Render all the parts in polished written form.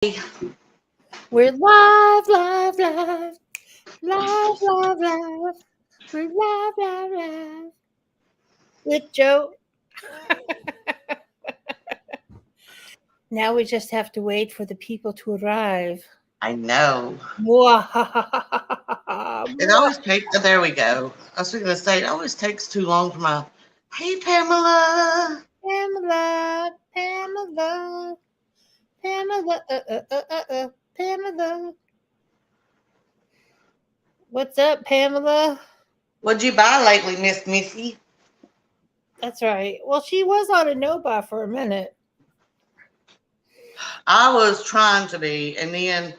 We're live, live, live, live, live, live. We're live, live, live. With Joe. Now we just have to wait for the people to arrive. I know. It Mwah. always takes. There we go. I was going to say it always takes too long for my. Hey, Pamela. Pamela, Pamela, Pamela, Pamela. What's up, Pamela? What'd you buy lately, Miss Missy? That's right. Well, she was on a no-buy for a minute. I was trying to be, and then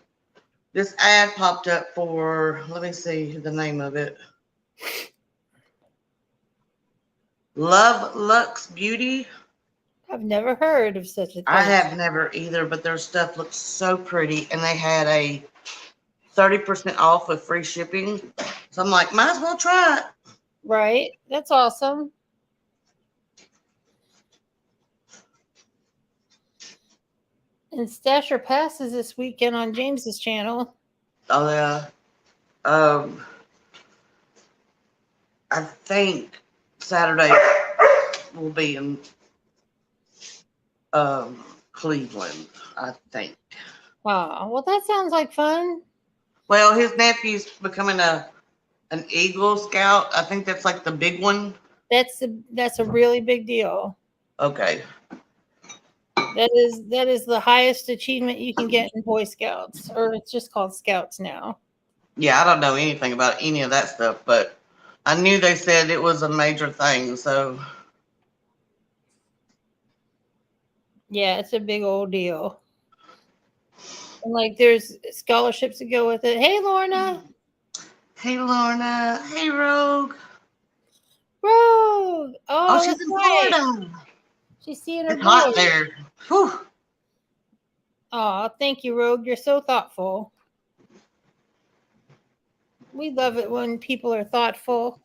this ad popped up for. Let me see the name of it. Love Lux Beauty. I've never heard of such a I thing. have never either, but their stuff looks so pretty, and they had a 30% off with free shipping. So I'm like, might as well try it. Right? That's awesome. And Stasher passes this weekend on James's channel. Oh yeah. Um, I think Saturday will be in Cleveland. I think. Oh, well, that sounds like fun. Well, his nephew's becoming an Eagle Scout. I think that's like the big one. That's a really big deal. Okay. That is the highest achievement you can get in Boy Scouts, or it's just called Scouts now. Yeah, I don't know anything about any of that stuff, but I knew they said it was a major thing. So Yeah, it's a big old deal. And like, there's scholarships to go with it. Hey, Lorna, hey, Lorna. Hey, Rogue. Rogue. Oh, Oh, she's that's in right. Florida. She's seeing her It's hot boy. there. Whew. Oh, thank you, Rogue. You're so thoughtful. We love it when people are thoughtful.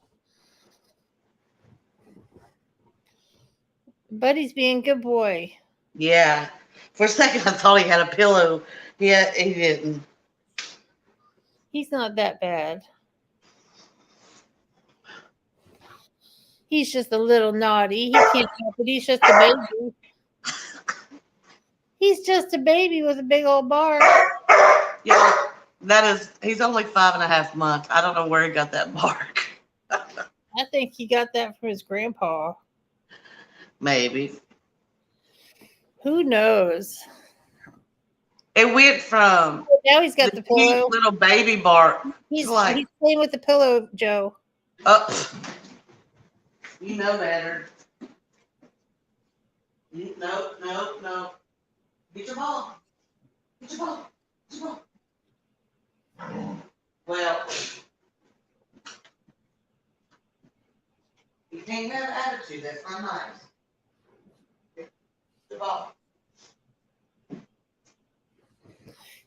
Buddy's being a good boy. Yeah. For a second, I thought he had a pillow. Yeah, he didn't. He's not that bad. He's just a little naughty. He can't help it. He's just a baby. He's just a baby with a big old bark. Yeah, he's only 5.5 months. I don't know where he got that bark. I think he got that from his grandpa. Maybe. Who knows? It went from Now he's got the the cute pillow. little baby bark to He's like, playing with the pillow, Joe. up. You know better. No, no, no. Get your ball. Get your ball. Get your ball. Well, you can't have attitude. That's not nice. Get the ball.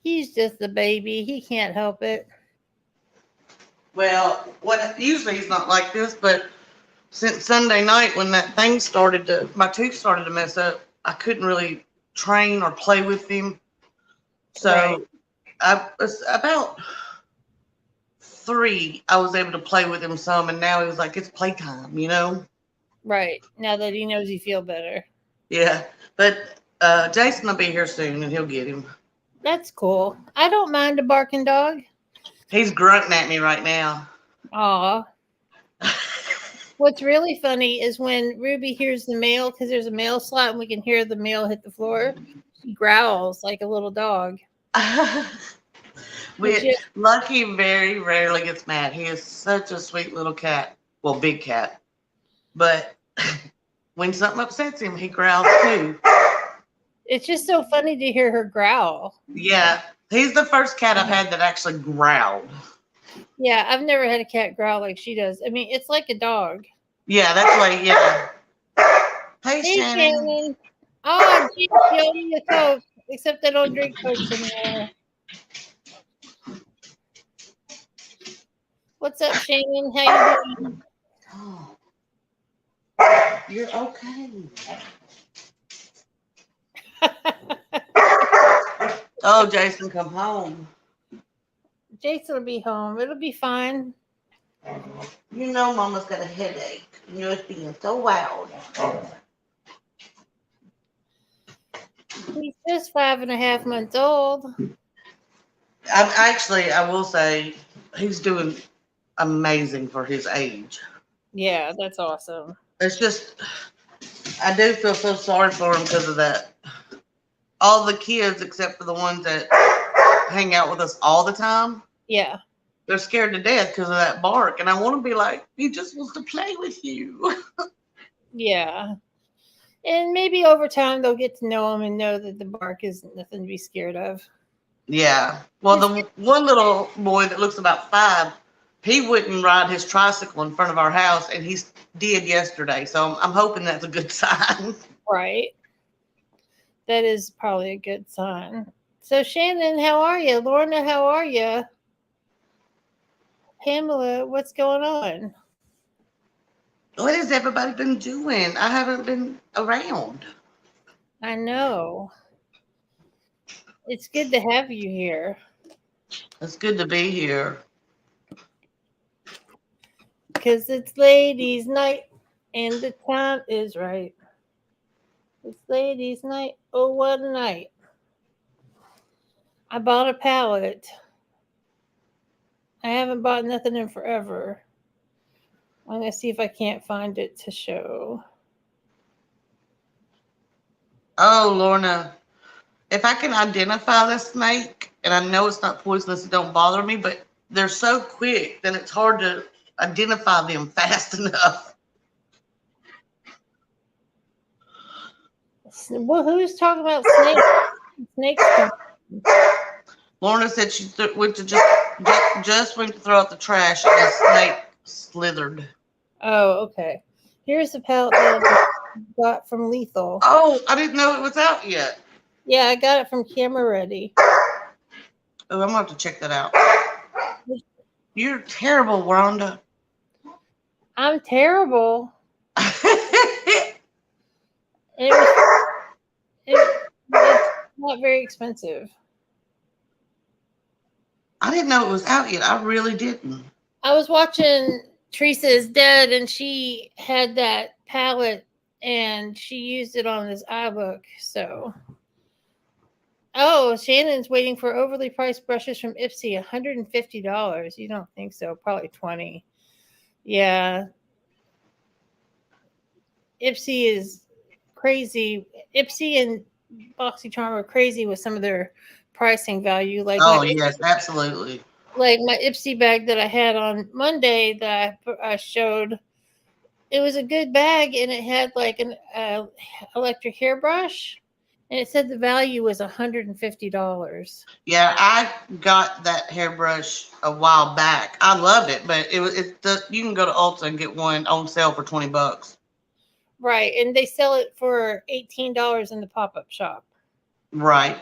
He's just a baby. He can't help it. Well, usually he's not like this, but since Sunday night when that thing my tooth started to mess up, I couldn't really train or play with him. So Right. I was about 3. I was able to play with him some, and now he was like, it's playtime, you know? Right. Now that he knows you feel better. Yeah. But Jason will be here soon, and he'll get him. That's cool. I don't mind a barking dog. He's grunting at me right now. Aw. What's really funny is when Ruby hears the mail, because there's a mail slot and we can hear the mail hit the floor, she growls like a little dog. Lucky very rarely gets mad. He is such a sweet little cat. Well, big cat. But when something upsets him, he growls too. It's just so funny to hear her growl. Yeah, he's the first cat I've had that actually growled. Yeah, I've never had a cat growl like she does. I mean, it's like a dog. Yeah, that's why, yeah. Hey, Hey, Shannon. Shannon. Oh, geez, you owe me a Coke. Except I don't drink Cokes anymore. What's up, Shannon? How you doing? Oh, you're okay. Oh, Jason, come home. Jason will be home. It'll be fine. You know Mama's got a headache. You're being so loud. He's just 5.5 months old. I will say, he's doing amazing for his age. Yeah, that's awesome. It's just, I do feel so sorry for him because of that. All the kids, except for the ones that hang out with us all the time, Yeah. they're scared to death because of that bark. And I want to be like, he just wants to play with you. Yeah. And maybe over time they'll get to know him and know that the bark is nothing to be scared of. Yeah. Well, the one little boy that looks about 5, he wouldn't ride his tricycle in front of our house, and he did yesterday. So I'm hoping that's a good sign. Right. That is probably a good sign. So Shannon, how are you? Lorna, how are you? Pamela, what's going on? What has everybody been doing? I haven't been around. I know. It's good to have you here. It's good to be here. Because it's ladies' night and the time is right. It's ladies' night. Oh, what a night. I bought a pallet. I haven't bought nothing in forever. I'm going to see if I can't find it to show. Oh, Lorna, if I can identify the snake, and I know it's not poisonous, it don't bother me, but they're so quick that it's hard to identify them fast enough. Well, who's talking about snakes? Snakes. Lorna said she went to just went to throw out the trash, and a snake slithered. Oh, okay. Here's the pallet that I got from Lethal. Oh, I didn't know it was out yet. Yeah, I got it from Camera Ready. Oh, I'm gonna have to check that out. You're terrible, Rhonda. I'm terrible. It's not very expensive. I didn't know it was out yet. I really didn't. I was watching Teresa is Dead, and she had that palette, and she used it on this iBook. So, oh, Shannon's waiting for overly priced brushes from Ipsy, $150. You don't think so? Probably $20. Yeah, Ipsy is crazy. Ipsy and BoxyCharm are crazy with some of their pricing value. Like oh yes, absolutely. Like my Ipsy bag that I had on Monday that I showed, it was a good bag, and it had like an electric hairbrush, and it said the value was $150. Yeah, I got that hairbrush a while back. I love it, but you can go to Ulta and get one on sale for $20. Right, and they sell it for $18 in the pop-up shop. Right.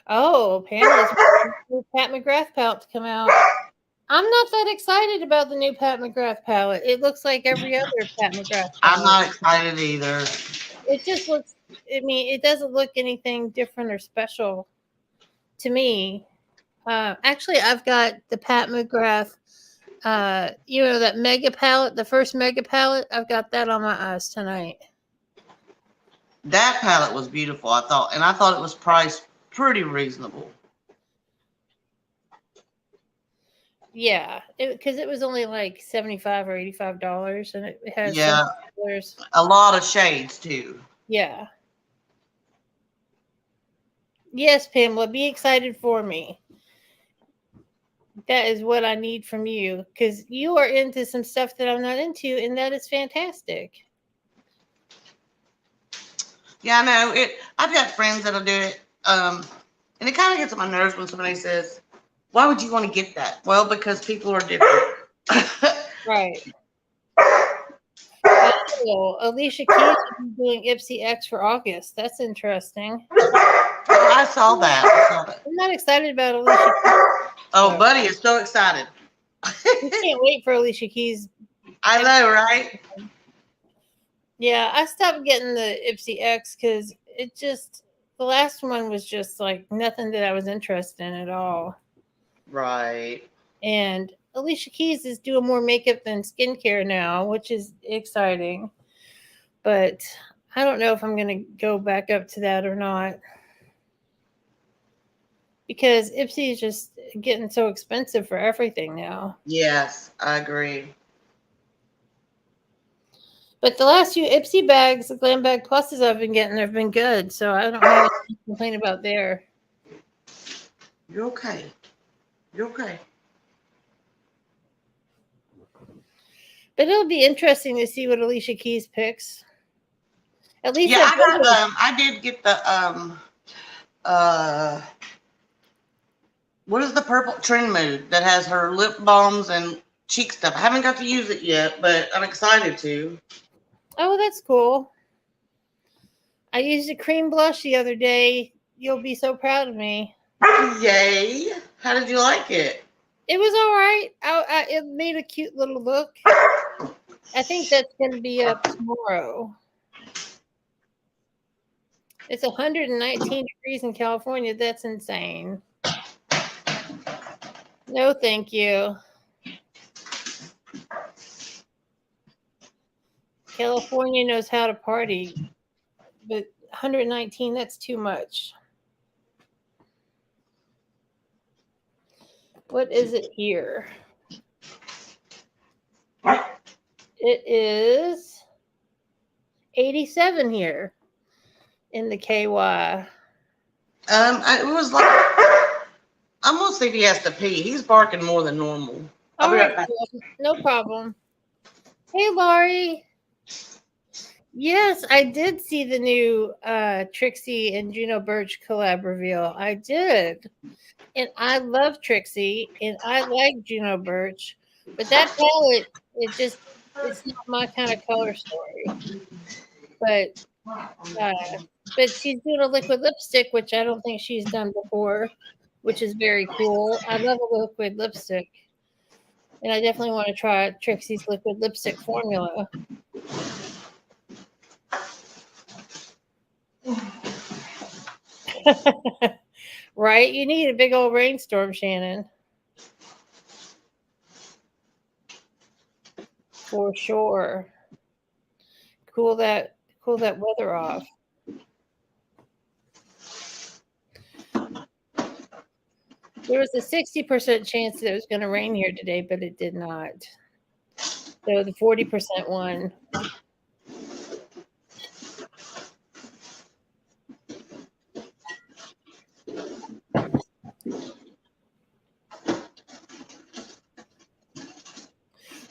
Oh, Pamela's new Pat McGrath palette to come out. I'm not that excited about the new Pat McGrath palette. It looks like every other Pat McGrath palette. I'm not excited either. It just looks, I mean, it doesn't look anything different or special to me. Actually, I've got the Pat McGrath, that mega palette, the first mega palette. I've got that on my eyes tonight. That palette was beautiful, I thought, and I thought it was priced pretty reasonable. Yeah, because it was only like $75 or $85, and it has colors. A lot of shades too. Yeah. Yes, Pamela, be excited for me. That is what I need from you, because you are into some stuff that I'm not into, and that is fantastic. Yeah, I know it. I've got friends that'll do it, and it kind of gets on my nerves when somebody says, "Why would you want to get that?" Well, because people are different. Right. Oh, Alicia Keys is doing Ipsy X for August. That's interesting. Oh, I saw that. I'm not excited about Alicia Keys. Oh, Buddy is so excited. We can't wait for Alicia Keys. I know, right? Yeah, I stopped getting the Ipsy X because it just, the the last one was just like nothing that I was interested in at all. Right. And Alicia Keys is doing more makeup than skincare now, which is exciting. But I don't know if I'm going to go back up to that or not. Because Ipsy is just getting so expensive for everything now. Yes, I agree. But the last few Ipsy bags, the Glam Bag Pluses I've been getting, have been good. So I don't have anything to complain about there. You're okay. You're okay. But it'll be interesting to see what Alicia Keys picks. At least Yeah, at I got Billboard. I did get the uh what is the purple trend mood that has her lip balms and cheek stuff? I haven't got to use it yet, but I'm excited to. Oh, that's cool. I used a cream blush the other day. You'll be so proud of me. Yay. How did you like it? It was all right. It made a cute little look. I think that's going to be up tomorrow. It's 119 degrees in California. That's insane. No, thank you. California knows how to party, but 119, that's too much. What is it here? It is 87 here in the KY. It was like I'm gonna see if he has to pee. He's barking more than normal. I'll All be right, right back. no problem. Hey, Laurie. Yes, I did see the new Trixie and Juno Birch collab reveal. I did. And I love Trixie and I like Juno Birch. But that palette, it's not my kind of color story. But uh, but she's doing a liquid lipstick, which I don't think she's done before, which is very cool. I love a liquid lipstick. And I definitely want to try Trixie's liquid lipstick formula. Right? You need a big old rainstorm, Shannon. For sure. Cool that weather off. There was a 60% chance that it was going to rain here today, but it did not. So the 40% won.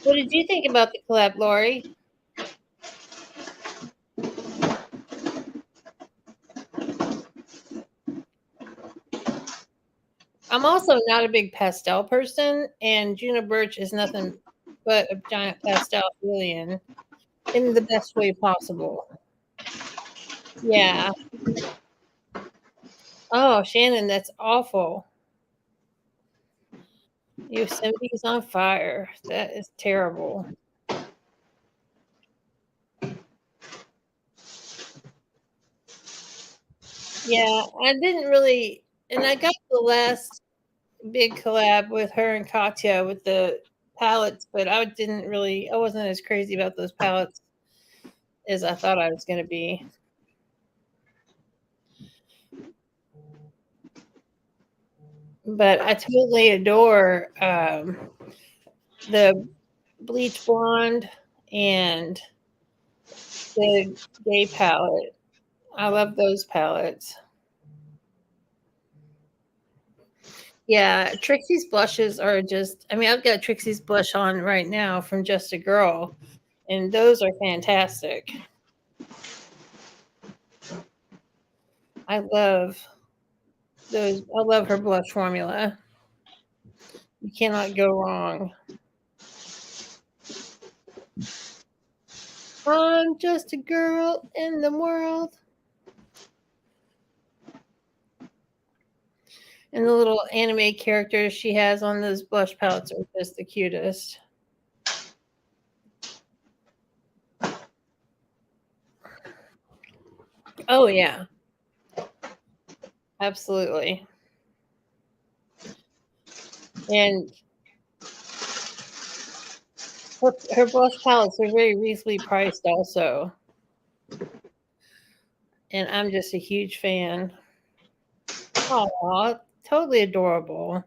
What did you think about the collab, Lori? I'm also not a big pastel person, and Juno Birch is nothing but a giant pastel alien in the best way possible. Yeah. Oh, Shannon, that's awful. Yosemite's on fire. That is terrible. Yeah, I didn't really, and I got the last big collab with her and Katya with the palettes, but I wasn't as crazy about those palettes as I thought I was going to be. But I totally adore the bleach blonde and the gay palette. I love those palettes. Yeah, Trixie's blushes are just, I mean, I've got Trixie's blush on right now from Just a Girl, and those are fantastic. I love those. I love her blush formula. You cannot go wrong. I'm just a girl in the world. And the little anime characters she has on those blush palettes are just the cutest. Oh, yeah. Absolutely. And her blush palettes are very reasonably priced also. And I'm just a huge fan. Aw, totally adorable.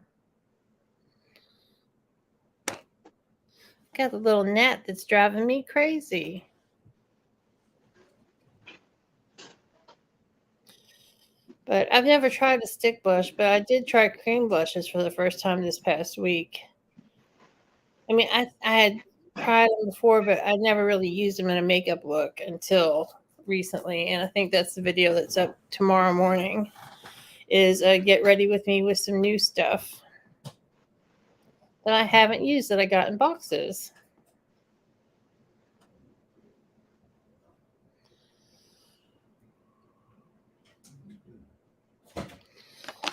Got a little gnat that's driving me crazy. But I've never tried a stick blush, but I did try cream blushes for the first time this past week. I mean, I had tried them before, but I never really used them in a makeup look until recently. And I think that's the video that's up tomorrow morning is get ready with me with some new stuff that I haven't used that I got in boxes.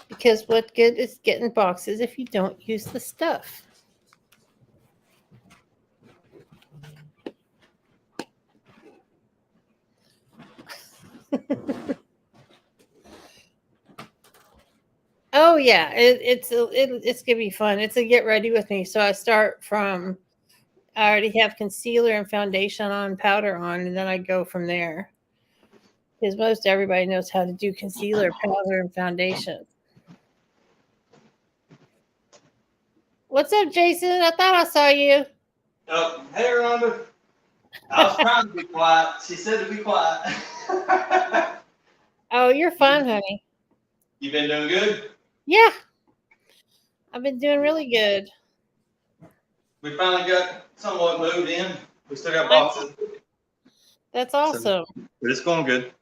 Because what good is getting boxes if you don't use the stuff? Oh yeah, it's gonna be fun. It's a get ready with me. So I start from I already have concealer and foundation on, powder on, and then I go from there. Because most everybody knows how to do concealer, powder, and foundation. What's up, Jason? I thought I saw you. Oh, hey, Rhonda. I was trying to be quiet. She said to be quiet. Oh, you're fine, honey. You been doing good? Yeah, I've been doing really good. We finally got somewhat moved in. We still got boxes, That's awesome. but it's going good.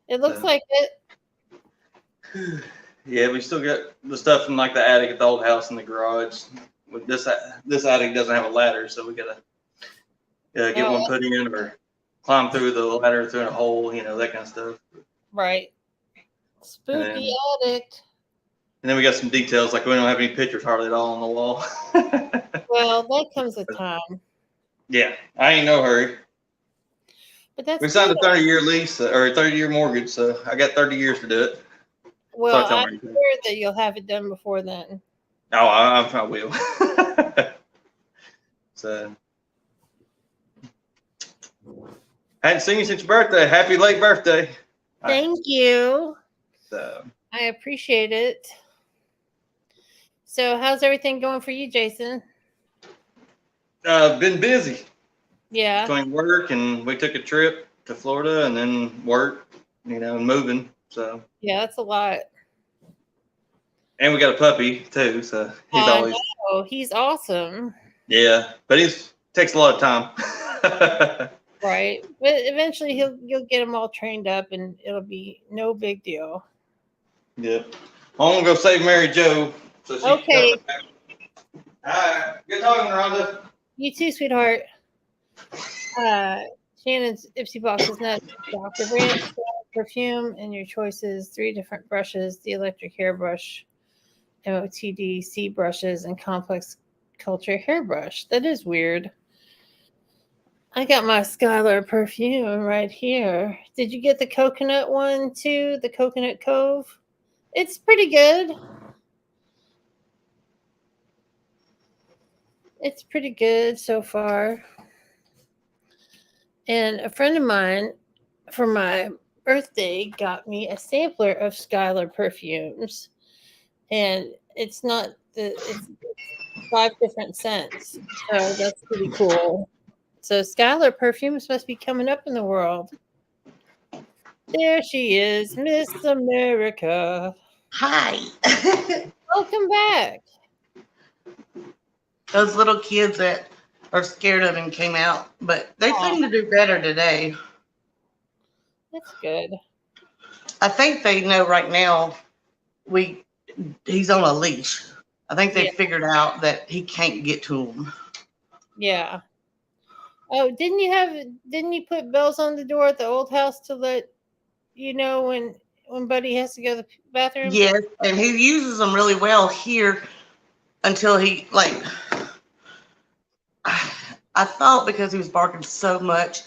It looks like it. Yeah, we still got the stuff from like the attic at the old house in the garage. With this attic doesn't have a ladder, so we gotta get one put in or climb through the ladder through a hole, that kind of stuff. Right. Spooky attic. And then we got some details, like we don't have any pictures hardly at all on the wall. Well, that comes with time. Yeah, I ain't no hurry. But that's we signed good. a 30-year lease or a 30-year mortgage, so I got 30 years to do it. Well, I'm sure that you'll have it done before then. Oh, I will. So, I hadn't seen you since your birthday. Happy late birthday. Thank you. So, I appreciate it. So, how's everything going for you, Jason? Been busy. Yeah. Between work and we took a trip to Florida and then work, and moving. So. Yeah, that's a lot. And we got a puppy too, so he's always. Oh, he's awesome. Yeah, but takes a lot of time. Right, but eventually you'll get him all trained up, and it'll be no big deal. Yep. I'm gonna go save Mary Jo. So she okay. Can come back. All right. Good talking, Rhonda. You too, sweetheart. Shannon's Ipsy box is not Dr. Branch perfume, and your choices: 3 different brushes, the electric hairbrush, MOTD, C brushes, and complex culture hairbrush. That is weird. I got my Skylar perfume right here. Did you get the coconut one too? The Coconut Cove? It's pretty good. It's pretty good so far. And a friend of mine for my birthday got me a sampler of Skylar perfumes. And it's 5 different scents. So that's pretty cool. So Skylar perfumes must be coming up in the world. There she is, Miss America. Hi. Welcome back. Those little kids that are scared of him came out, but they seem to do better today. That's good. I think they know right now he's on a leash. I think they figured out that he can't get to him. Yeah. Oh, didn't you put bells on the door at the old house to let you know when Buddy has to go to the bathroom? Yes, and he uses them really well here until he I thought because he was barking so much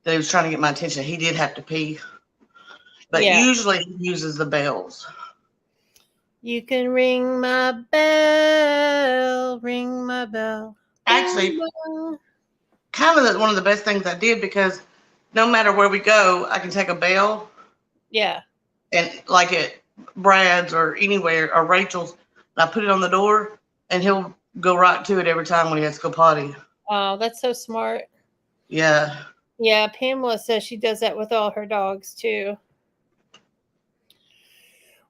that he was trying to get my attention, he did have to pee. But Yeah. usually he uses the bells. You can ring my bell, ring my bell. Actually, Bell. kind of one of the best things I did, because no matter where we go, I can take a bell Yeah. and like at Brad's or anywhere or Rachel's, and I put it on the door, and he'll go right to it every time when he has to go potty. Oh, that's so smart. Yeah. Yeah, Pamela says she does that with all her dogs too,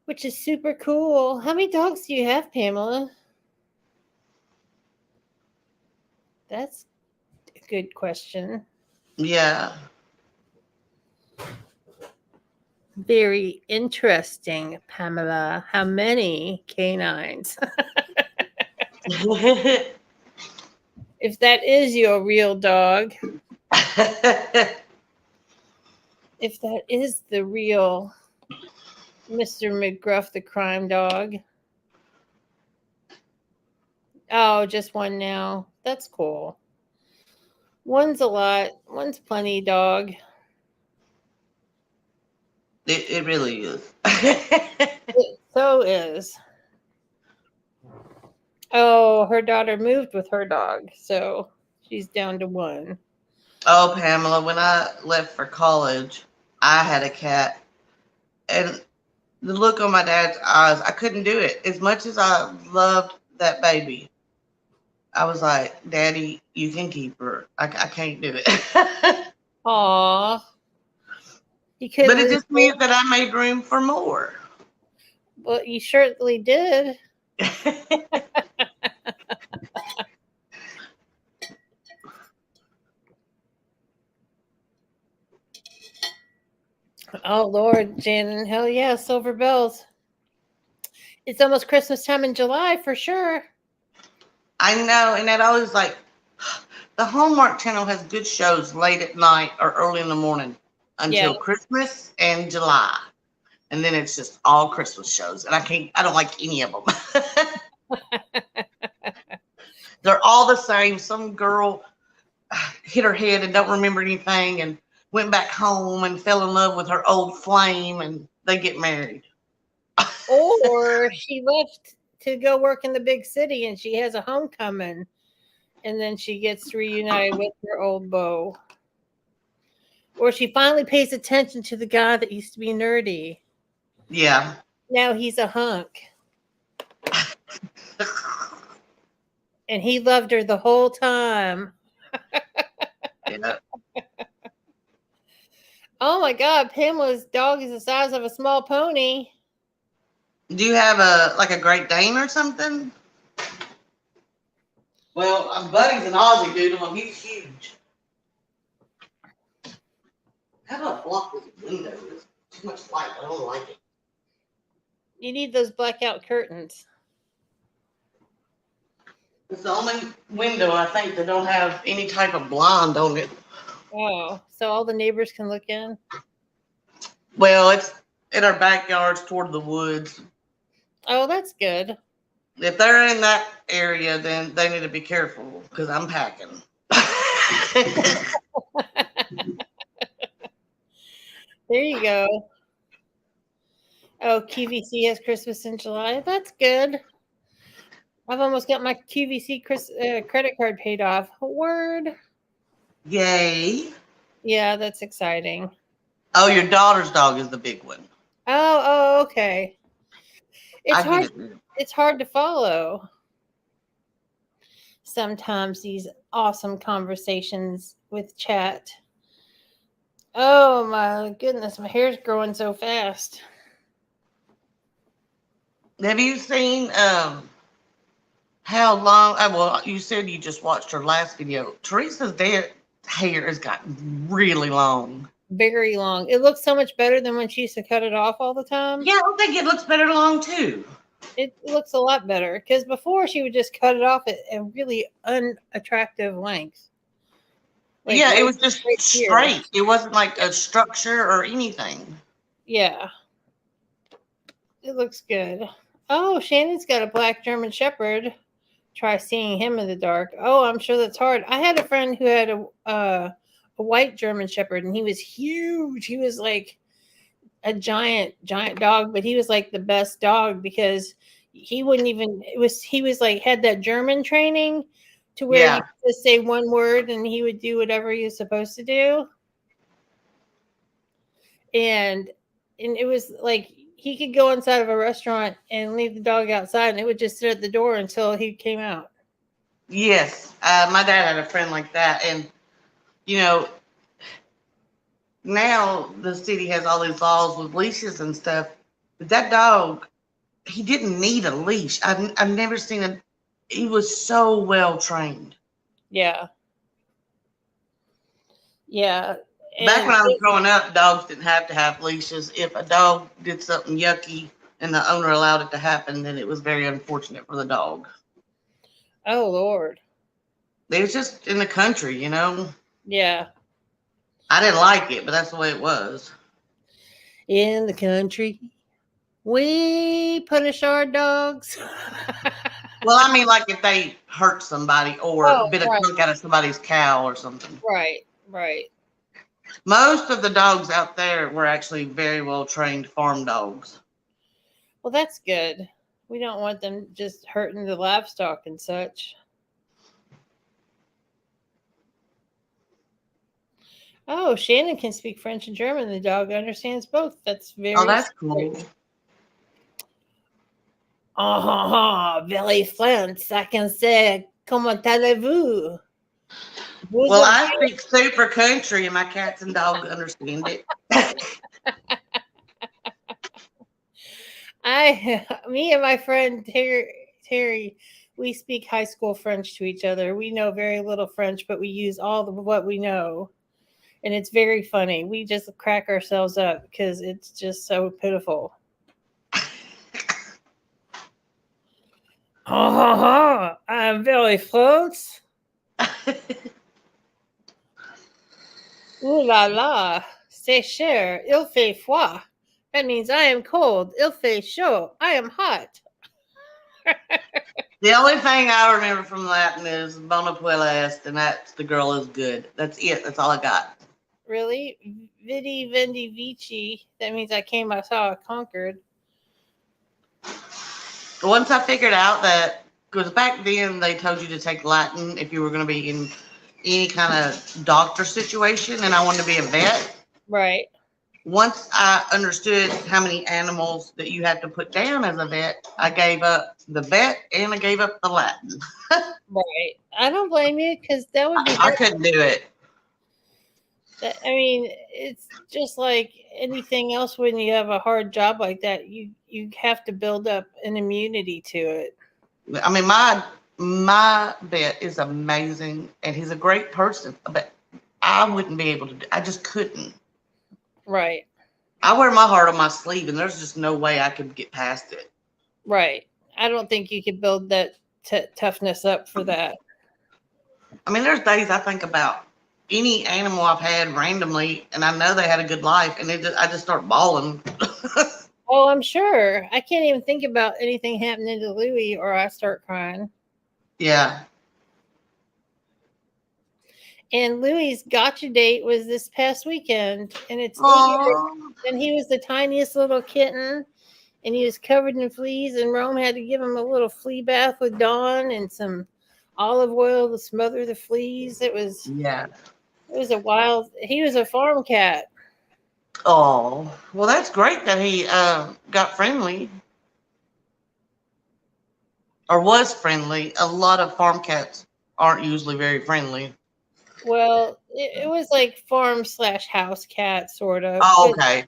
which is super cool. How many dogs do you have, Pamela? That's a good question. Yeah. Very interesting, Pamela. How many canines? If that is your real dog, if that is the real Mr. McGruff, the crime dog. Oh, just one now. That's cool. One's a lot. One's plenty, dog. It really is. It so is. Oh, her daughter moved with her dog, so she's down to one. Oh, Pamela, when I left for college, I had a cat, and the look on my dad's eyes, I couldn't do it. As much as I loved that baby, I was like, Daddy, you can keep her. I can't do it. Aw. You But couldn't it leave just her. means that I made room for more. Well, you certainly did. Oh, Lord, Jan, hell yeah, silver bells. It's almost Christmas time in July for sure. I know, and that always like the Hallmark Channel has good shows late at night or early in the morning Yeah. until Christmas and July. And then it's just all Christmas shows. And I don't like any of them. They're all the same. Some girl hit her head and don't remember anything and went back home and fell in love with her old flame, and they get married. Or she left to go work in the big city and she has a homecoming and then she gets reunited with her old beau. Or she finally pays attention to the guy that used to be nerdy. Yeah. Now he's a hunk. And he loved her the whole time. Yeah. Oh my God, Pamela's dog is the size of a small pony. Do you have a Great Dane or something? Well, Buddy's an Aussie Doodle, and he's huge. How do I block this window? There's too much light. I don't like it. You need those blackout curtains. It's the only window I think that don't have any type of blind on it. Oh, so all the neighbors can look in? Well, it's in our backyards toward the woods. Oh, that's good. If they're in that area, then they need to be careful because I'm packing. There you go. Oh, QVC has Christmas in July. That's good. I've almost got my QVC credit card paid off. Word. Yay. Yeah, that's exciting. Oh, your daughter's dog is the big one. Oh, okay. It's I hard. get it. It's hard to follow. Sometimes these awesome conversations with chat. Oh my goodness, my hair's growing so fast. Have you seen how long? Well, you said you just watched her last video. Teresa's hair has gotten really long. Very long. It looks so much better than when she used to cut it off all the time. Yeah, I think it looks better long too. It looks a lot better because before she would just cut it off at a really unattractive length. Like yeah, right, it was just right here. straight. It wasn't like a structure or anything. Yeah. It looks good. Oh, Shannon's got a black German Shepherd. Try seeing him in the dark. Oh, I'm sure that's hard. I had a friend who had a white German Shepherd, and he was huge. He was like a giant dog, but he was like the best dog because he wouldn't even. He was like had that German training to where Yeah. you just say one word and he would do whatever he was supposed to do. And it was like he could go inside of a restaurant and leave the dog outside, and it would just sit at the door until he came out. Yes. My dad had a friend like that, and you know, now the city has all these laws with leashes and stuff. But that dog, he didn't need a leash. I've never seen a. He was so well trained. Yeah. Yeah. Back And when I was growing up, dogs didn't have to have leashes. If a dog did something yucky and the owner allowed it to happen, then it was very unfortunate for the dog. oh Lord. It was just in the country, you know. Yeah. I didn't like it, but that's the way it was. In the country, we punish our dogs. Well, I mean, like if they hurt somebody or Oh, bit a right. chunk out of somebody's cow or something. Right. Most of the dogs out there were actually very well trained farm dogs. Well, that's good. We don't want them just hurting the livestock and such. Oh, Shannon can speak French and German. The dog understands both. That's very Oh, that's cool. Very French. I can say, comment allez-vous? Well, I speak super country, and my cats and dogs understand it. Me and my friend Terry, we speak high school French to each other. We know very little French, but we use all of what we know. And it's very funny. We just crack ourselves up because it's just so pitiful. I'm very French. Ooh la la, c'est cher, il fait froid. That means I am cold. Il fait chaud. I am hot. The only thing I remember from Latin is Bona Puella Est, and that's the girl is good. That's it. That's all I got. Really? Vidi Vendi Vici. That means I came, I saw, I conquered. Once I figured out that, because back then they told you to take Latin if you were going to be in any kind of doctor situation, and I wanted to be a vet. Right. Once I understood how many animals that you had to put down as a vet, I gave up the vet and I gave up the Latin. Right. I don't blame you because that would be I couldn't do it. I mean, it's just like anything else when you have a hard job like that. You have to build up an immunity to it. I mean, my vet is amazing and he's a great person, but I wouldn't be able to I just couldn't. Right. I wear my heart on my sleeve and there's just no way I could get past it. Right. I don't think you could build that toughness up for that. I mean, there's days I think about any animal I've had randomly and I know they had a good life and I just start bawling. Oh, I'm sure. I can't even think about anything happening to Louie or I start crying. Yeah. And Louie's gotcha date was this past weekend, and it's 8 years, and he was the tiniest little kitten, and he was covered in fleas, and Rome had to give him a little flea bath with Dawn and some olive oil to smother the fleas. It was he was a farm cat. Oh, well, that's great that he got friendly or was friendly. A lot of farm cats aren't usually very friendly. Well, it was like farm/house cat, sort of. Oh, okay.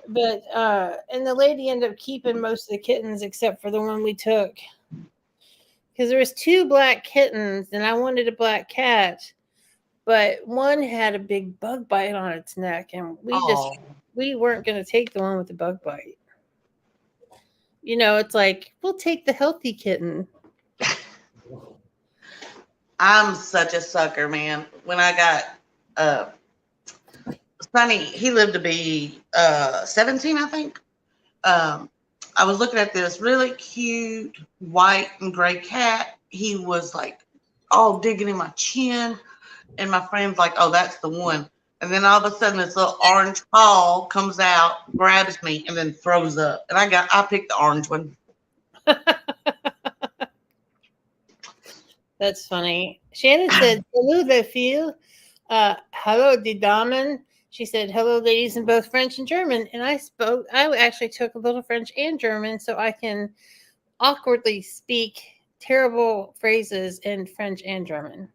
But and the lady ended up keeping most of the kittens except for the one we took. Because there was 2 black kittens, and I wanted a black cat, but one had a big bug bite on its neck, and we weren't going to take the one with the bug bite. You know, it's like, we'll take the healthy kitten. I'm such a sucker, man. When I got Sonny, he lived to be 17, I think. I was looking at this really cute white and gray cat. He was like all digging in my chin. And my friend's like, oh, that's the one. And then all of a sudden, this little orange ball comes out, grabs me, and then throws up. And I picked the orange one. That's funny. Shannon said, "Hello, les filles. Hello, die Damen." She said, "Hello, ladies," in both French and German. And I actually took a little French and German so I can awkwardly speak terrible phrases in French and German.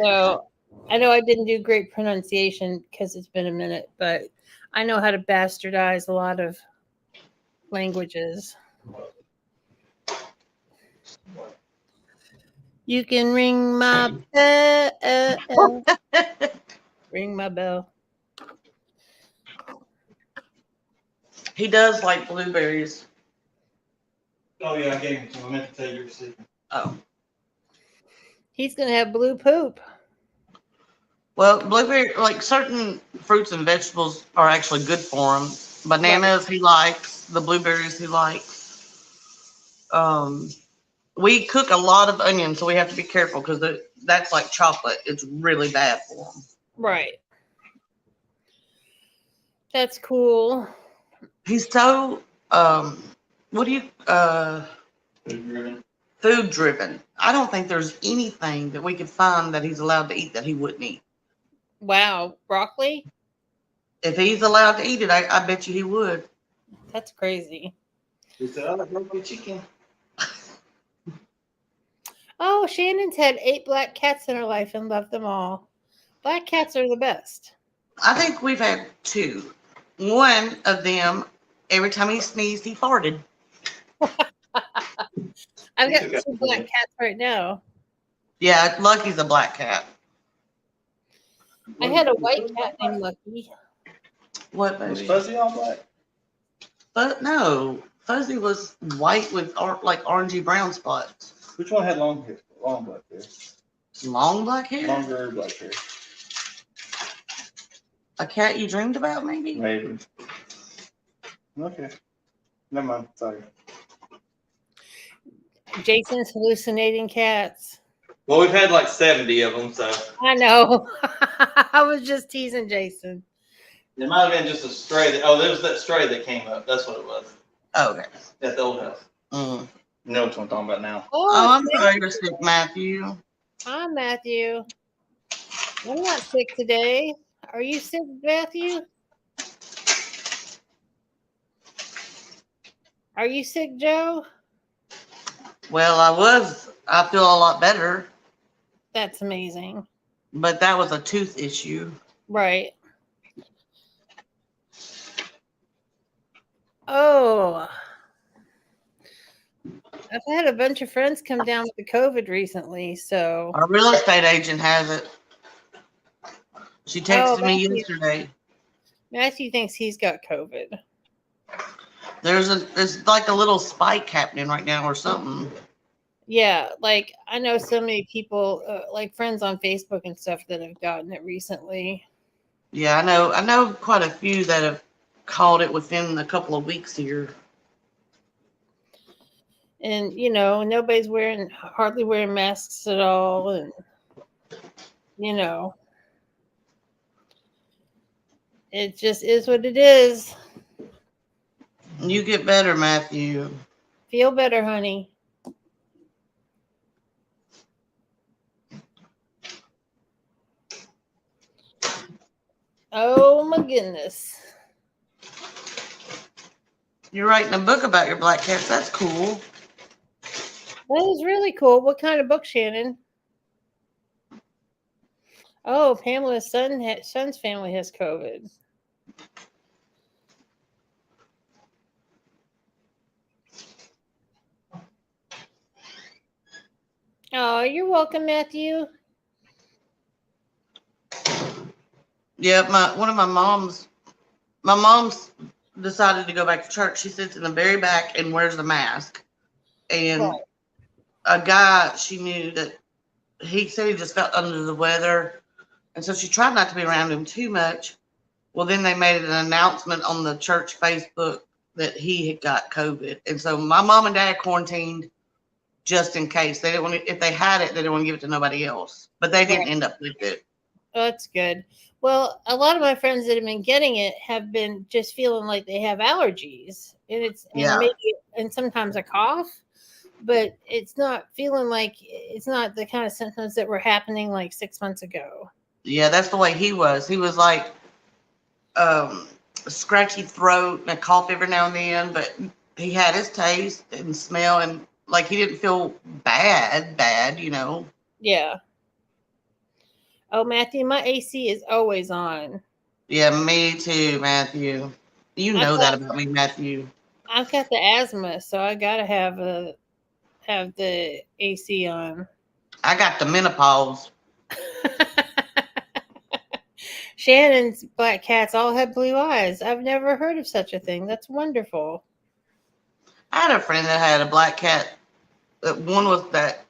So I know I didn't do great pronunciation because it's been a minute, but I know how to bastardize a lot of languages. You can ring my bell. Ring my bell. He does like blueberries. Oh yeah, I gave him to him. I meant to tell you your secret. Oh. He's going to have blue poop. Well, blueberry, like certain fruits and vegetables are actually good for him. Bananas he likes, the blueberries he likes. We cook a lot of onions, so we have to be careful because that's like chocolate. It's really bad for him. Right. That's cool. He's so food driven. I don't think there's anything that we could find that he's allowed to eat that he wouldn't eat. Wow. Broccoli? If he's allowed to eat it, I bet you he would. That's crazy. He said, "I like broccoli chicken." Oh, Shannon's had 8 black cats in her life and loved them all. Black cats are the best. I think we've had 2. One of them, every time he sneezed, he farted. I've got 2 black cats right now. Yeah, Lucky's a black cat. I had a white cat named Lucky. What, Was baby? Fuzzy all black? But no, Fuzzy was white with like orangey brown spots. Which one had long hair? Long black hair. Long black hair? Longer black hair. A cat you dreamed about, maybe? Maybe. Okay. Never mind. Sorry. Jason's hallucinating cats. Well, we've had like 70 of them, so I know. I was just teasing Jason. it might have been just a stray. There was that stray that came up. That's what it was Oh, okay. at the old house. Mm. You know which one I'm talking about now. Oh, I'm sorry you're sick, Matthew. Hi, Matthew. I'm not sick today. Are you sick, Matthew? Are you sick, Joe? Well, I feel a lot better, That's amazing. but that was a tooth issue. Right. Oh. I've had a bunch of friends come down with the COVID recently, so. Our real estate agent has it. She texted me Matthew. yesterday. Matthew thinks he's got COVID. There's like a little spike happening right now or something. Yeah, like I know so many people, like friends on Facebook and stuff, that have gotten it recently. Yeah, I know quite a few that have caught it within a couple of weeks here. And nobody's hardly wearing masks at all, and it just is what it is. You get better, Matthew. Feel better, honey. Oh my goodness. You're writing a book about your black cats. That's cool. That is really cool. What kind of book, Shannon? Oh, Pamela's son's family has COVID. Oh, you're welcome, Matthew. Yeah, my mom's decided to go back to church. She sits in the very back and wears the mask. And Right. a guy she knew that he said he just felt under the weather. And so she tried not to be around him too much. Well, then they made an announcement on the church Facebook that he had got COVID. And so my mom and dad quarantined just in case. They didn't want to, if they had it, they didn't want to give it to nobody else. But they didn't end up with it. Oh, that's good. Well, a lot of my friends that have been getting it have been just feeling like they have allergies, and and sometimes a cough, but it's not feeling like it's not the kind of symptoms that were happening like 6 months ago. Yeah, that's the way he was. He was like a scratchy throat and a cough every now and then, but he had his taste and smell, and like he didn't feel bad, you know. Yeah. Oh, Matthew, my AC is always on. Yeah, me too, Matthew. You know that about me, Matthew. I've got the asthma, so I gotta have the AC on. I got the menopause. Shannon's black cats all have blue eyes. I've never heard of such a thing. That's wonderful. I had a friend that had a black cat. One was that,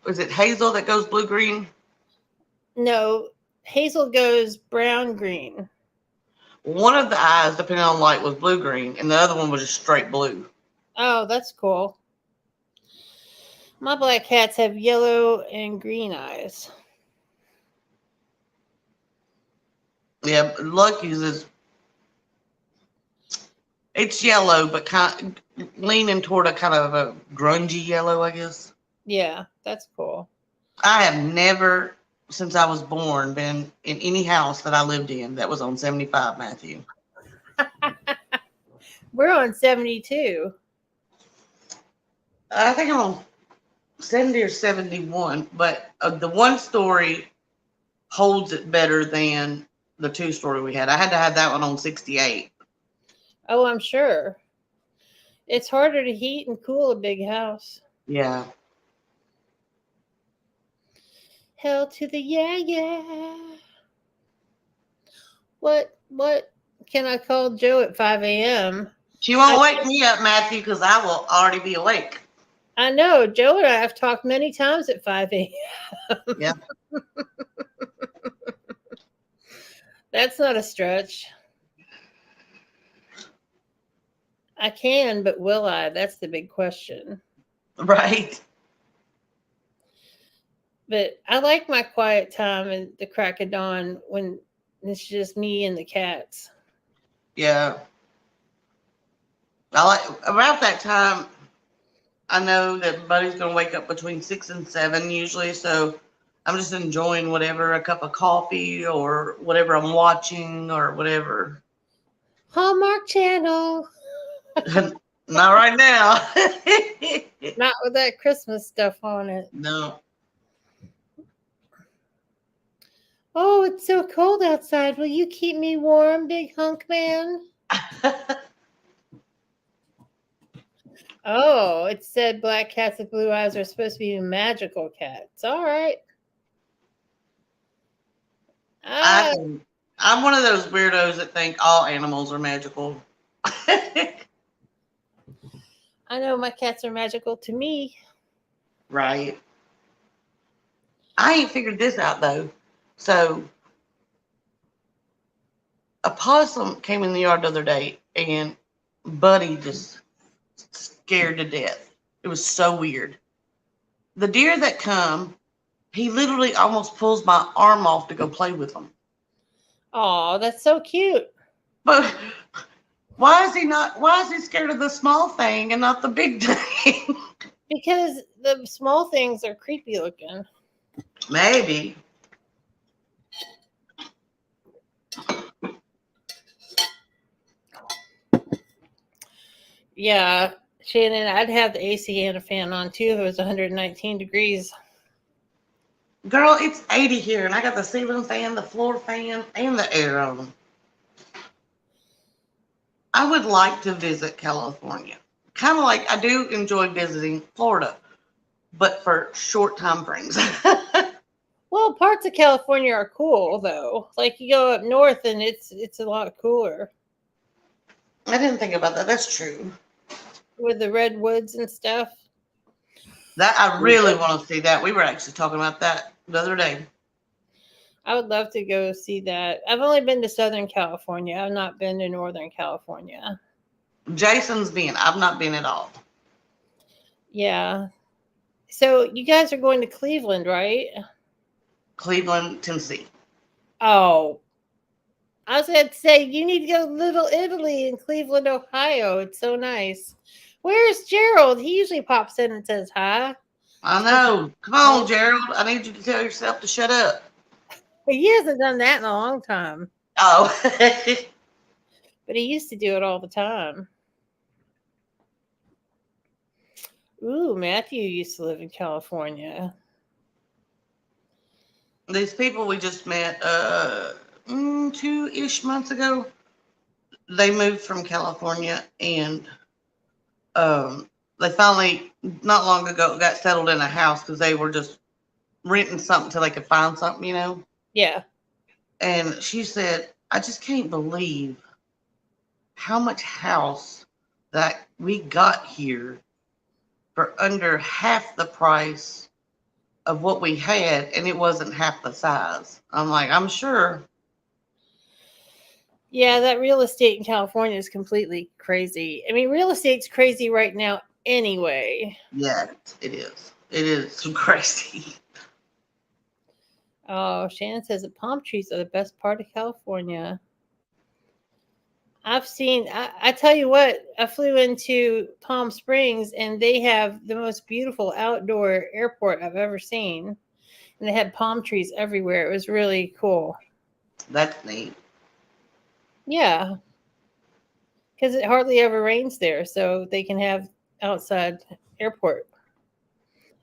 is it Hazel that goes blue-green? No, Hazel goes brown-green. One of the eyes, depending on light, was blue-green, and the other one was just straight blue. Oh, that's cool. My black cats have yellow and green eyes. Yeah, Lucky's it's yellow, but kind of leaning toward a kind of a grungy yellow, I guess. Yeah, that's cool. I have never, since I was born, been in any house that I lived in that was on 75, Matthew. We're on 72. I think I'm on 70 or 71, but the one story holds it better than the two story we had. I had to have that one on 68. Oh, I'm sure. It's harder to heat and cool a big house. Yeah. Hell to the yeah. What can I call Joe at 5 a.m.? She won't wake me up, Matthew, because I will already be awake. I know. Joe and I have talked many times at 5 a.m. Yeah. That's not a stretch. I can, but will I? That's the big question. Right. But I like my quiet time and the crack of dawn when it's just me and the cats. Yeah. I like about that time. I know that Buddy's gonna wake up between 6 and 7 usually, so I'm just enjoying whatever, a cup of coffee or whatever I'm watching or whatever. Hallmark Channel. Not right now. Not with that Christmas stuff on it. No. Oh, it's so cold outside. Will you keep me warm, big hunk man? Oh, it said black cats with blue eyes are supposed to be magical cats. All right. I'm one of those weirdos that think all animals are magical. I know my cats are magical to me. Right. I ain't figured this out though. So a possum came in the yard the other day and Buddy just scared to death. It was so weird. The deer that come, he literally almost pulls my arm off to go play with them. Oh, that's so cute. But why is he scared of the small thing and not the big thing? Because the small things are creepy looking. Maybe. Yeah, Shannon, I'd have the AC and a fan on too if it was 119 degrees. Girl, it's 80 here, and I got the ceiling fan, the floor fan, and the air on. I would like to visit California. Kind of like I do enjoy visiting Florida, but for short time frames. Well, parts of California are cool though. Like you go up north and it's a lot cooler I didn't think about that. That's true. with the redwoods and stuff. That I really want to see that. We were actually talking about that the other day. I would love to go see that. I've only been to Southern California. I've not been to Northern California. Jason's been. I've not been at all. Yeah. So you guys are going to Cleveland, right? Cleveland, Tennessee. Oh, I was going to say you need to go to Little Italy in Cleveland, Ohio. It's so nice. Where's Gerald? He usually pops in and says hi. I know. Come on, Gerald. I need you to tell yourself to shut up. But he hasn't done that in a long time. Oh. But he used to do it all the time. Ooh, Matthew used to live in California. These people we just met 2-ish months ago, they moved from California, and they finally, not long ago, got settled in a house because they were just renting something till they could find something, you know? Yeah. And she said, I just can't believe how much house that we got here for under half the price of what we had, and it wasn't half the size. I'm like, I'm sure. Yeah, that real estate in California is completely crazy. I mean, real estate's crazy right now anyway. Yeah, it is. It is crazy. Oh, Shannon says that palm trees are the best part of California. I tell you what, I flew into Palm Springs and they have the most beautiful outdoor airport I've ever seen. And they had palm trees everywhere. It was really cool. That's neat. Yeah. Because it hardly ever rains there. So they can have outside airport.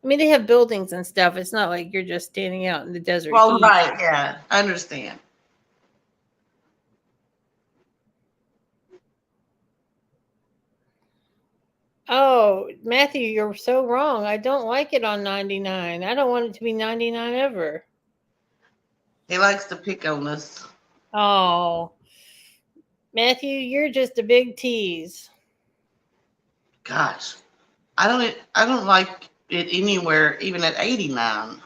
I mean, they have buildings and stuff. It's not like you're just standing out in the desert Well, heat. right, yeah, I understand. Oh, Matthew, you're so wrong. I don't like it on 99. I don't want it to be 99 ever. He likes to pick on us. Oh, Matthew, you're just a big tease. Gosh, I don't like it anywhere, even at 89.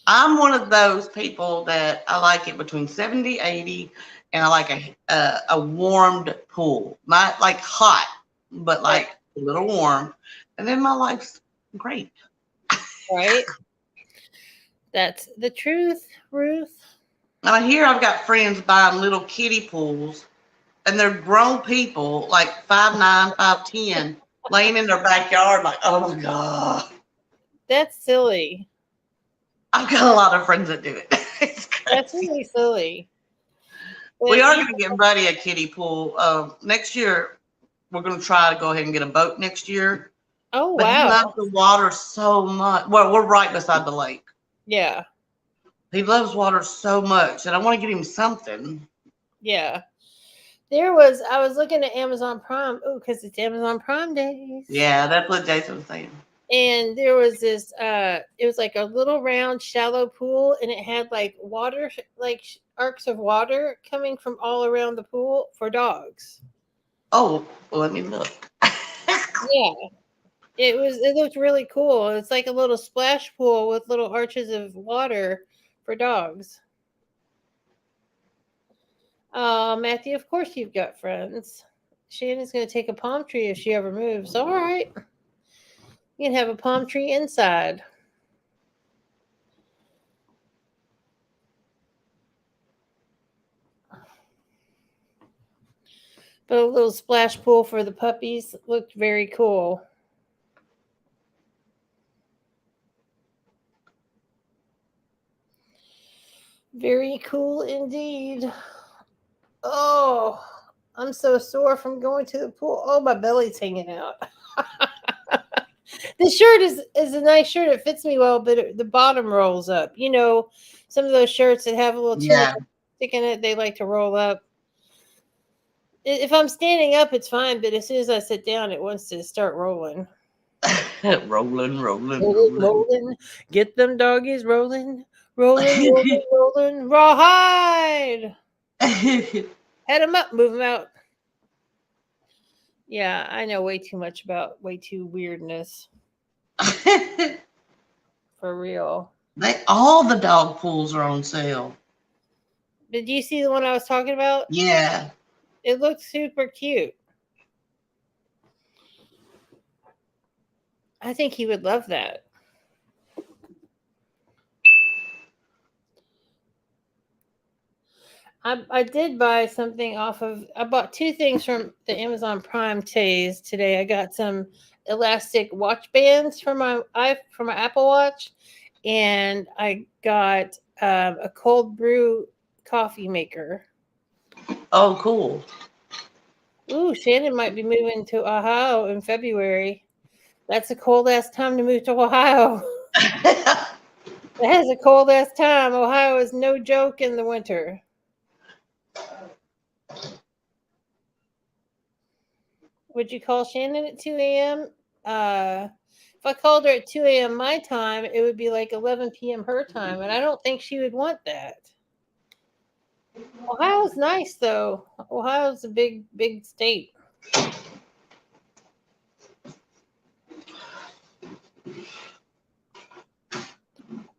I'm one of those people that I like it between 70, 80, and I like a warmed pool. Not like hot, but like a little warm. And then my life's great. Right? That's the truth, Ruth. And I hear I've got friends buying little kiddie pools, and they're grown people, like 5'9", 5'10", laying in their backyard, like, oh my God. That's silly. I've got a lot of friends that do it. It's That's crazy. really silly. We But are going to get Buddy a kiddie pool. Next year, we're going to try to go ahead and get a boat next year. oh, But he wow. loves the water so much. Well, we're right beside the lake. Yeah. He loves water so much, and I want to get him something. Yeah. I was looking at Amazon Prime. Oh, because it's Amazon Prime days. Yeah, that's what Jason was saying. And there was this it was like a little round shallow pool, and it had like water, like arcs of water coming from all around the pool for dogs. Oh, well, let me look. Yeah, it looked really cool. It's like a little splash pool with little arches of water for dogs. Matthew, of course you've got friends. Shannon's gonna take a palm tree if she ever moves. All right, you can have a palm tree inside. But a little splash pool for the puppies looked very cool. Very cool indeed. Oh, I'm so sore from going to the pool. Oh, my belly's hanging out. The shirt is a nice shirt. It fits me well, but the bottom rolls up. You know, some of those shirts that have a little Yeah. stick in it, they like to roll up. If I'm standing up, it's fine, but as soon as I sit down, it wants to start rolling. Rolling. Get them doggies rolling. Rolling. Rawhide. Head them up, move them out. Yeah, I know way too much about way too weirdness. For real. All the dog pools are on sale. Did you see the one I was talking about? Yeah. It looked super cute. I think he would love that. I did buy something off of. I bought two things from the Amazon Prime Tays today. I got some elastic watch bands for my Apple Watch, and I got a cold brew coffee maker. Oh, cool. Ooh, Shannon might be moving to Ohio in February. That's a cold ass time to move to Ohio. That is a cold ass time. Ohio is no joke in the winter. Would you call Shannon at 2 a.m.? If I called her at 2 a.m. my time, it would be like 11 p.m. her time, and I don't think she would want that. Ohio's nice, though. Ohio's a big, big state.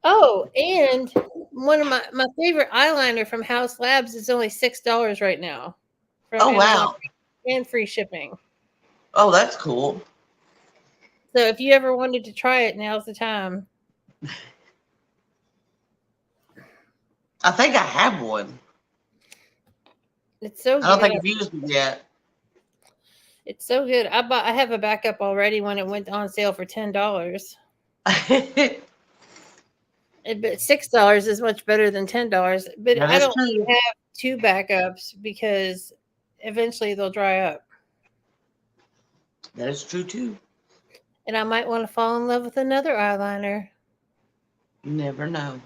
Oh, and one of my favorite eyeliner from House Labs is only $6 right now. From Oh, Amazon, wow. and free shipping. Oh, that's cool. So if you ever wanted to try it, now's the time. I think I have one. It's so I don't good. think I've used it yet. It's so good. I have a backup already when it went on sale for $10. But $6 is much better than $10. But That I is don't true. have two backups because eventually they'll dry up. That is true too. And I might want to fall in love with another eyeliner. You never know.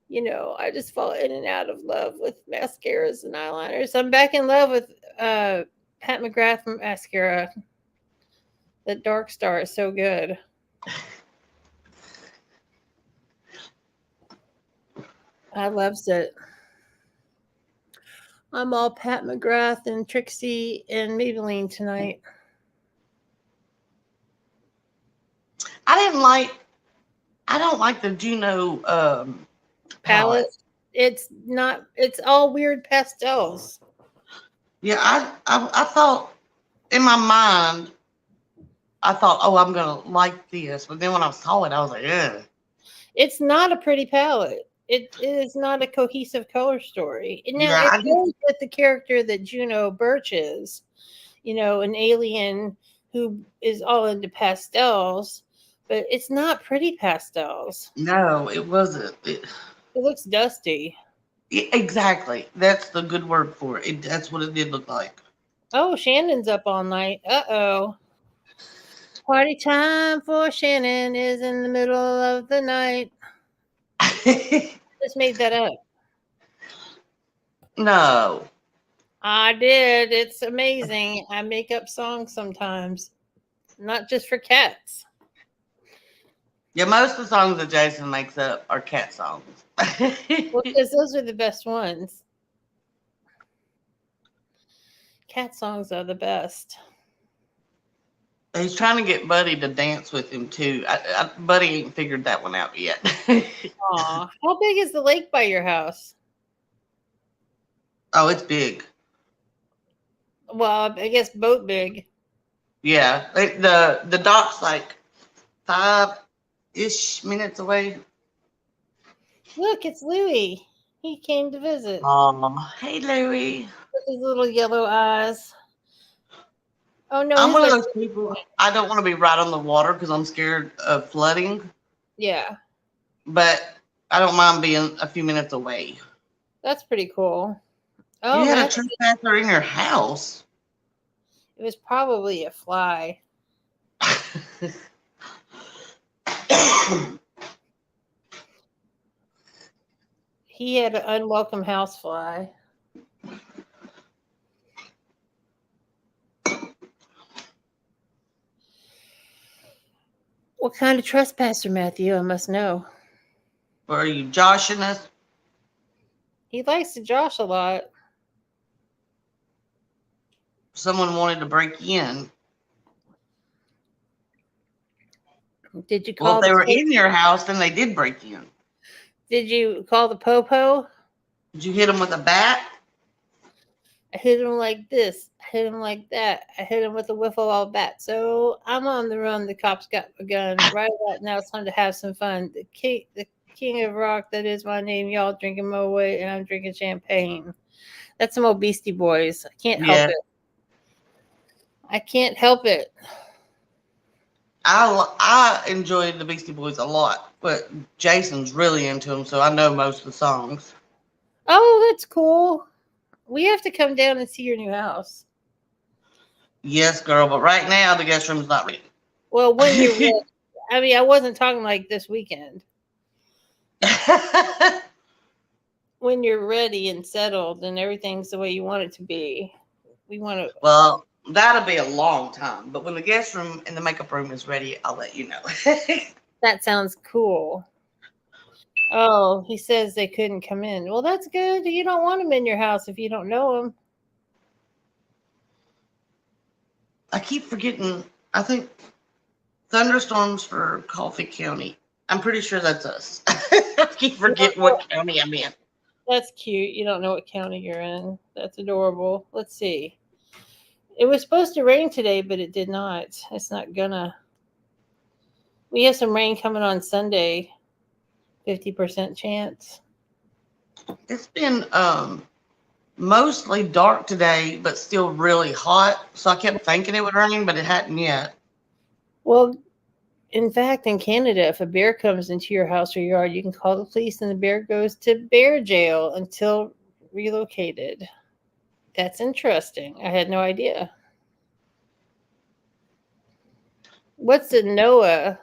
You know, I just fall in and out of love with mascaras and eyeliners. I'm back in love with Pat McGrath mascara. The Dark Star is so good. I loves it. I'm all Pat McGrath and Trixie and Maybelline tonight. I don't like the Juno Palette. It's all weird pastels. Yeah, I thought in my mind, I thought, oh, I'm gonna like this, but then when I saw it, I was like, yeah. It's not a pretty palette. It is not a cohesive color story. And now Yeah, it goes with the character that Juno Birch is, you know, an alien who is all into pastels, but it's not pretty pastels. No, it wasn't. It looks dusty. Exactly. That's the good word for it. That's what it did look like. Oh, Shannon's up all night. Uh-oh. Party time for Shannon is in the middle of the night. Just made that up. No. I did. It's amazing. I make up songs sometimes, not just for cats. Yeah, most of the songs that Jason makes up are cat songs. Well, because those are the best ones. Cat songs are the best. He's trying to get Buddy to dance with him too. Buddy ain't figured that one out yet. Aw. How big is the lake by your house? Oh, it's big. Well, I guess boat big. Yeah, the dock's like 5-ish minutes away. Look, it's Louie. He came to visit. Oh, hey Louie. With his little yellow eyes. Oh no, I'm one of those people. I don't want to be right on the water because I'm scared of flooding. Yeah. But I don't mind being a few minutes away. That's pretty cool. Oh, You had a trespasser in your house. It was probably a fly. He had an unwelcome house fly. What kind of trespasser, Matthew? I must know. Or are you joshing us? He likes to josh a lot. Someone wanted to break in. Did you call? Well, if they were in your house, then they did break in. Did you call the popo? Did you hit them with a bat? I hit him like this. I hit him like that. I hit him with a wiffle ball bat. So I'm on the run. The cops got a gun. Right about now, it's time to have some fun. The king of rock, that is my name. Y'all drinking Moe, and I'm drinking champagne. That's some old Beastie Boys. I can't help Yeah. it. I can't help it. I enjoyed the Beastie Boys a lot, but Jason's really into them, so I know most of the songs. Oh, that's cool. We have to come down and see your new house. Yes, girl, but right now the guest room's not ready. Well, when you're ready. I mean, I wasn't talking like this weekend. When you're ready and settled and everything's the way you want it to be, we want to. Well, that'll be a long time, but when the guest room and the makeup room is ready, I'll let you know. That sounds cool. Oh, he says they couldn't come in. Well, that's good. You don't want them in your house if you don't know them. I keep forgetting. I think thunderstorms for Coffee County. I'm pretty sure that's us. I keep forgetting what county I'm in. That's cute. You don't know what county you're in. That's adorable. Let's see. It was supposed to rain today, but it did not. It's not gonna. We have some rain coming on Sunday. 50% chance. It's been mostly dark today, but still really hot. So I kept thinking it would rain, but it hadn't yet. Well, in fact, in Canada, if a bear comes into your house or yard, you can call the police and the bear goes to bear jail until relocated. That's interesting. I had no idea. What's a NOAA,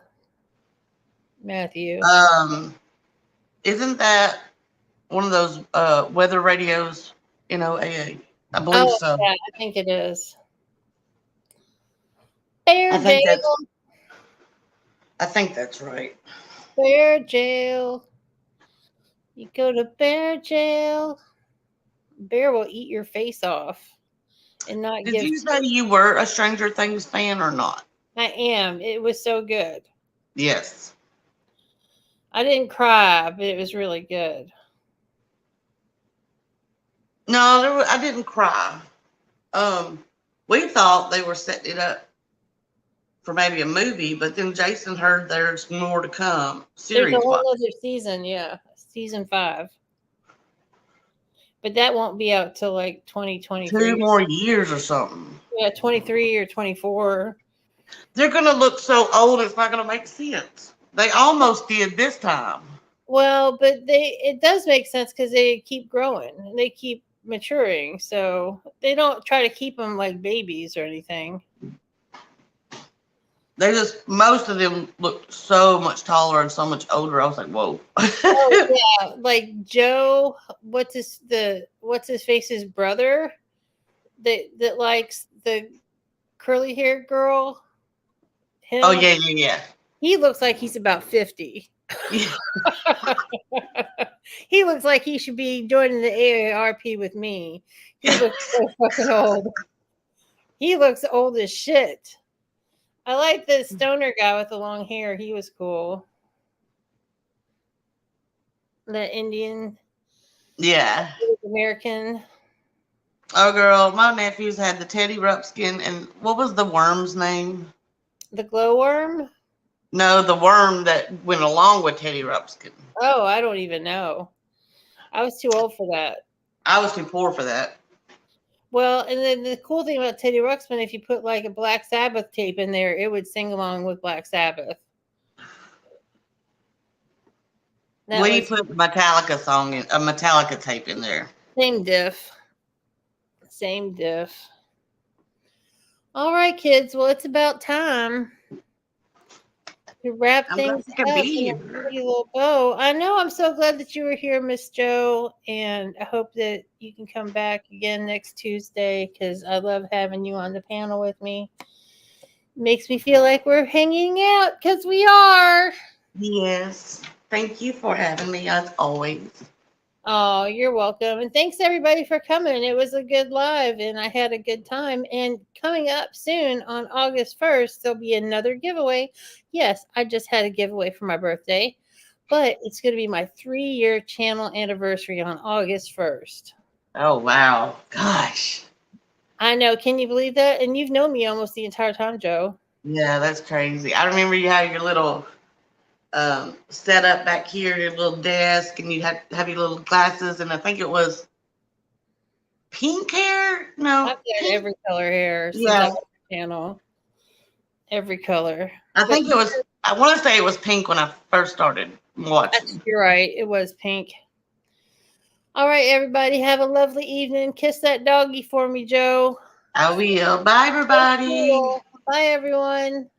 Matthew? Isn't that one of those weather radios? I believe so. Yeah, I think it is. Bear I think jail. I think that's right. Bear jail. You go to bear jail. Bear will eat your face off and not Did give. you say you were a Stranger Things fan or not? I am. It was so good. Yes. I didn't cry, but it was really good. No, I didn't cry. We thought they were setting it up for maybe a movie, but then Jason heard there's more to come. There's a Series whole 5. other season, yeah. Season 5. But that won't be out till like 2023. 2 more years or something. Yeah, 23 or 24. They're gonna look so old it's not gonna make sense. They almost did this time. Well, but it does make sense because they keep growing and they keep maturing. So they don't try to keep them like babies or anything. Most of them looked so much taller and so much older. I was like, whoa. Oh yeah, like Joe, what's his face's brother that likes the curly haired girl. Him, Oh yeah. he looks like he's about 50. He looks like he should be joining the AARP with me. He looks so fucking old. He looks old as shit. I like the stoner guy with the long hair. He was cool. The Indian. Yeah. American. Oh girl, my nephews had the Teddy Ruxpin and what was the worm's name? The glowworm? No, the worm that went along with Teddy Ruxpin. Oh, I don't even know. I was too old for that. I was too poor for that. Well, and then the cool thing about Teddy Ruxpin, if you put like a Black Sabbath tape in there, it would sing along with Black Sabbath. We put Metallica song in a Metallica tape in there. Same diff. Same diff. All right, kids. Well, it's about time to wrap things up. Little bow. I know. I'm so glad that you were here, Miss Joe, and I hope that you can come back again next Tuesday because I love having you on the panel with me. Makes me feel like we're hanging out because we are. Yes. Thank you for having me as always. Oh, you're welcome. And thanks everybody for coming. It was a good live and I had a good time. And coming up soon on August 1st, there'll be another giveaway. Yes, I just had a giveaway for my birthday, but it's going to be my 3-year channel anniversary on August 1st. Oh wow, gosh. I know. Can you believe that? And you've known me almost the entire time, Joe. Yeah, that's crazy. I remember you had your little setup back here, your little desk, and you had have your little glasses, and I think it was pink hair. I've No, got pink. every color hair since Yeah, I've got the channel. Every color. I But think it was. I want to say it was pink when I first started I watching. think you're right. It was pink. All right, everybody. Have a lovely evening. Kiss that doggy for me, Joe. I will. Bye, Stay everybody. cool. Bye, everyone.